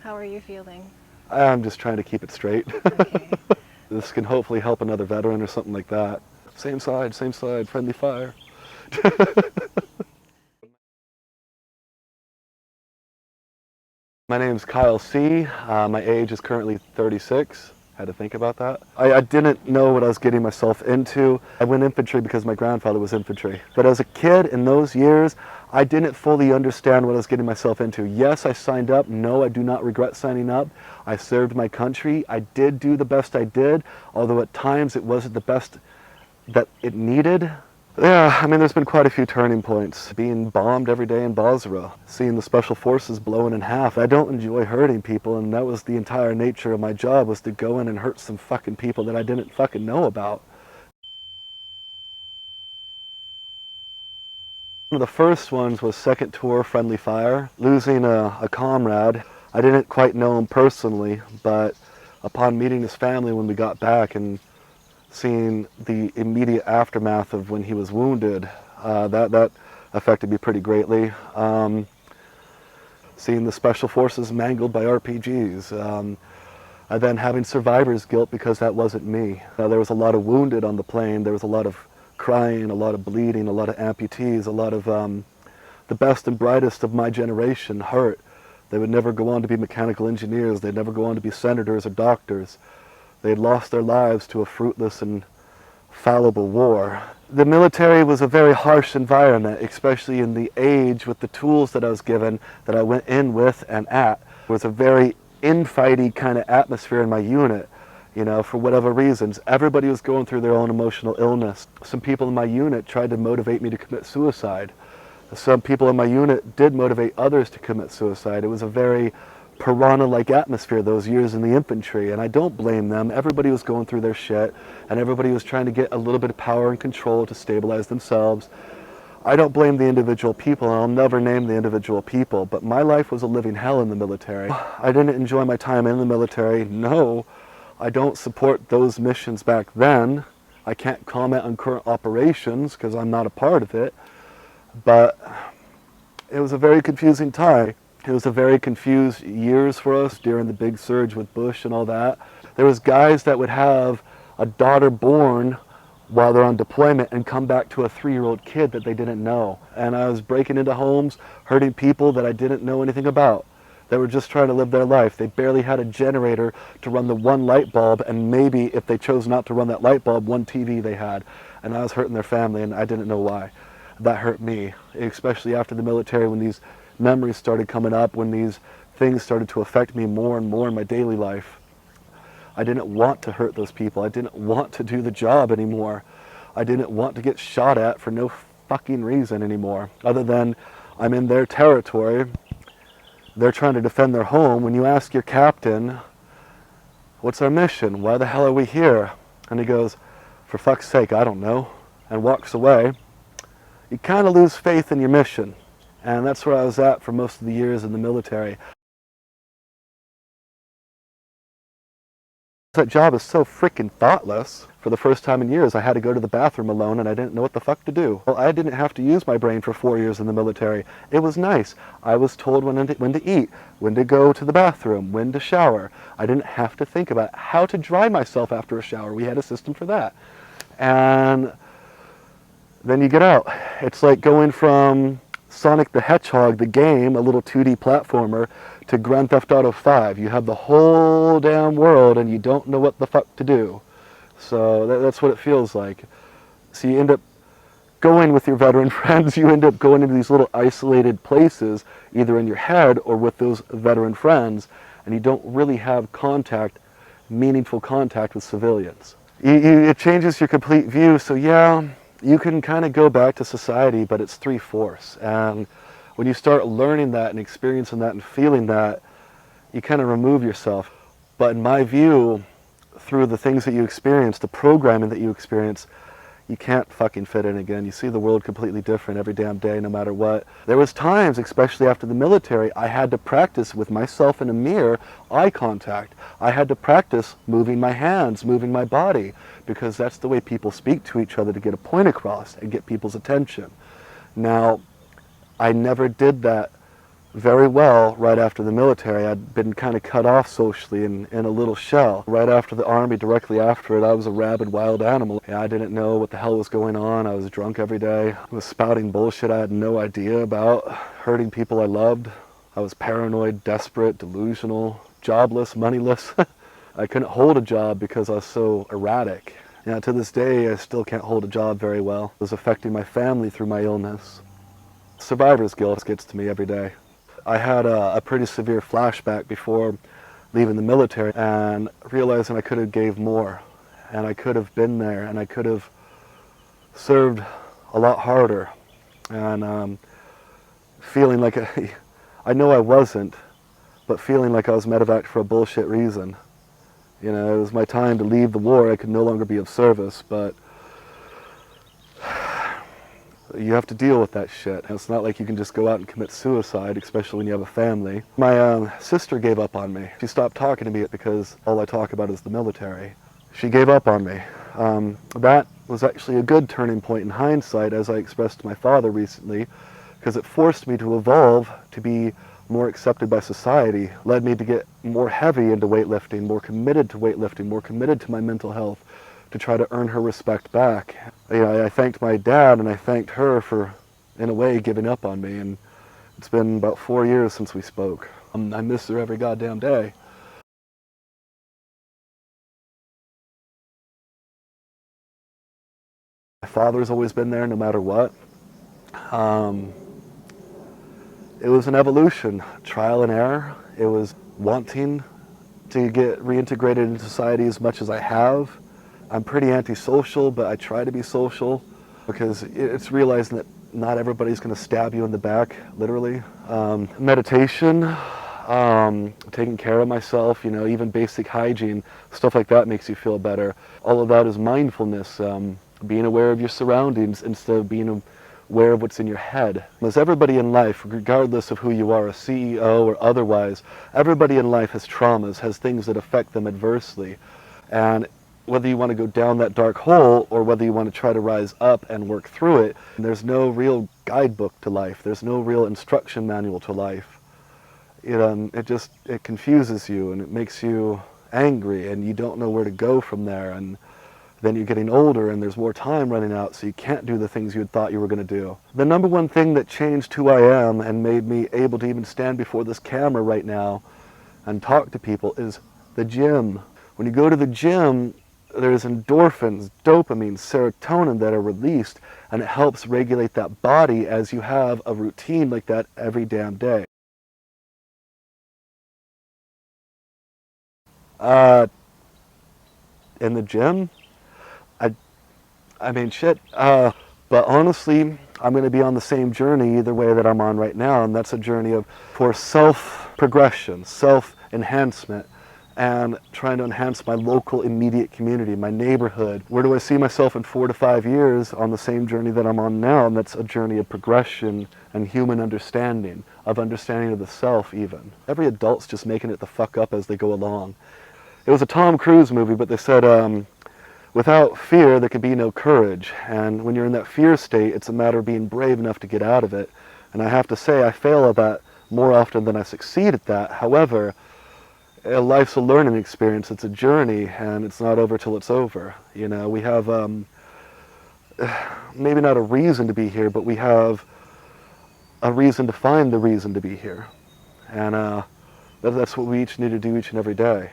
How are you feeling? I'm just trying to keep it straight. Okay. This can hopefully help another veteran or something like that. Same side, friendly fire. My name's Kyle C. My age is currently 36. Had to think about that. I didn't know what I was getting myself into. I went infantry because my grandfather was infantry. But as a kid in those years, I didn't fully understand what I was getting myself into. Yes, I signed up. No, I do not regret signing up. I served my country. I did do the best I did, although at times it wasn't the best that it needed. Yeah, I mean, there's been quite a few turning points. Being bombed every day in Basra, seeing the special forces blown in half. I don't enjoy hurting people, and that was the entire nature of my job, was to go in and hurt some fucking people that I didn't fucking know about. One of the first ones was second tour, Friendly Fire. Losing a comrade. I didn't quite know him personally, but upon meeting his family when we got back and seeing the immediate aftermath of when he was wounded, that affected me pretty greatly. Seeing the special forces mangled by RPGs, and then having survivor's guilt because that wasn't me. There was a lot of wounded on the plane. There was a lot of crying, a lot of bleeding, a lot of amputees, a lot of the best and brightest of my generation hurt. They would never go on to be mechanical engineers. They'd never go on to be senators or doctors. They had lost their lives to a fruitless and fallible war. The military was a very harsh environment, especially in the age with the tools that I was given, that I went in with and at. It was a very infighty kind of atmosphere in my unit, you know, for whatever reasons. Everybody was going through their own emotional illness. Some people in my unit tried to motivate me to commit suicide. Some people in my unit did motivate others to commit suicide. It was a very piranha-like atmosphere those years in the infantry, and I don't blame them. Everybody was going through their shit, and everybody was trying to get a little bit of power and control to stabilize themselves. I don't blame the individual people, and I'll never name the individual people, but my life was a living hell in the military. I didn't enjoy my time in the military. No, I don't support those missions back then. I can't comment on current operations because I'm not a part of it, but it was a very confusing time. It was a very confused years for us during the big surge with Bush and all that. There was guys that would have a daughter born while they're on deployment and come back to a 3-year-old kid that they didn't know. And I was breaking into homes, hurting people that I didn't know anything about. They were just trying to live their life. They barely had a generator to run the one light bulb, and maybe if they chose not to run that light bulb, one TV they had. And I was hurting their family, and I didn't know why. That hurt me, especially after the military, when these memories started coming up, when these things started to affect me more and more in my daily life. I didn't want to hurt those people. I didn't want to do the job anymore. I didn't want to get shot at for no fucking reason anymore, other than I'm in their territory. They're trying to defend their home. When you ask your captain, what's our mission? Why the hell are we here? And he goes, for fuck's sake, I don't know, and walks away. You kind of lose faith in your mission. And that's where I was at for most of the years in the military. That job is so freaking thoughtless. For the first time in years, I had to go to the bathroom alone and I didn't know what the fuck to do. Well, I didn't have to use my brain for 4 years in the military. It was nice. I was told when to eat, when to go to the bathroom, when to shower. I didn't have to think about how to dry myself after a shower. We had a system for that. And then you get out. It's like going from Sonic the Hedgehog, the game, a little 2D platformer, to Grand Theft Auto 5. You have the whole damn world and you don't know what the fuck to do. So that's what it feels like. So you end up going with your veteran friends, you end up going into these little isolated places, either in your head or with those veteran friends, and you don't really have contact, meaningful contact with civilians. It changes your complete view, so yeah, you can kind of go back to society, but it's 3/4. And when you start learning that and experiencing that and feeling that, you kind of remove yourself. But in my view, through the things that you experience, the programming that you experience, you can't fucking fit in again. You see the world completely different every damn day, no matter what. There was times, especially after the military, I had to practice with myself in a mirror eye contact. I had to practice moving my hands, moving my body, because that's the way people speak to each other to get a point across and get people's attention. Now, I never did that very well right after the military. I'd been kind of cut off socially in a little shell. Right after the Army, directly after it, I was a rabid wild animal. I didn't know what the hell was going on. I was drunk every day. I was spouting bullshit I had no idea about, hurting people I loved. I was paranoid, desperate, delusional, jobless, moneyless. I couldn't hold a job because I was so erratic. To this day, I still can't hold a job very well. It was affecting my family through my illness. Survivor's guilt gets to me every day. I had a pretty severe flashback before leaving the military and realizing I could have gave more, and I could have been there, and I could have served a lot harder, and feeling like I know I wasn't, but feeling like I was medevaced for a bullshit reason. It was my time to leave the war. I could no longer be of service, but you have to deal with that shit. It's not like you can just go out and commit suicide, especially when you have a family. My sister gave up on me. She stopped talking to me because all I talk about is the military. She gave up on me. That was actually a good turning point in hindsight, as I expressed to my father recently, because it forced me to evolve to be more accepted by society, led me to get more heavy into weightlifting, more committed to weightlifting, more committed to my mental health, to try to earn her respect back. I thanked my dad and I thanked her for, in a way, giving up on me, and it's been about 4 years since we spoke. I miss her every goddamn day. My father's always been there no matter what. It was an evolution, trial and error. It was wanting to get reintegrated into society as much as I have. I'm pretty antisocial, but I try to be social because it's realizing that not everybody's going to stab you in the back, literally. Meditation, taking care of myself, even basic hygiene, stuff like that makes you feel better. All of that is mindfulness, being aware of your surroundings instead of being aware of what's in your head. As everybody in life, regardless of who you are, a CEO or otherwise, everybody in life has traumas, has things that affect them adversely. And whether you want to go down that dark hole or whether you want to try to rise up and work through it, there's no real guidebook to life. There's no real instruction manual to life. It confuses you and it makes you angry and you don't know where to go from there. And then you're getting older and there's more time running out, so you can't do the things you had thought you were going to do. The number one thing that changed who I am and made me able to even stand before this camera right now and talk to people is the gym. When you go to the gym, there's endorphins, dopamine, serotonin that are released, and it helps regulate that body as you have a routine like that every damn day. In the gym, I mean, shit. But honestly, I'm going to be on the same journey either way that I'm on right now, and that's a journey for self-progression, self-enhancement, and trying to enhance my local immediate community, my neighborhood. Where do I see myself in 4 to 5 years on the same journey that I'm on now? And that's a journey of progression and human understanding, of understanding of the self even. Every adult's just making it the fuck up as they go along. It was a Tom Cruise movie, but they said, without fear, there can be no courage. And when you're in that fear state, it's a matter of being brave enough to get out of it. And I have to say, I fail at that more often than I succeed at that. However, life's a learning experience. It's a journey, and it's not over till it's over. We have maybe not a reason to be here, but we have a reason to find the reason to be here. And that's what we each need to do each and every day.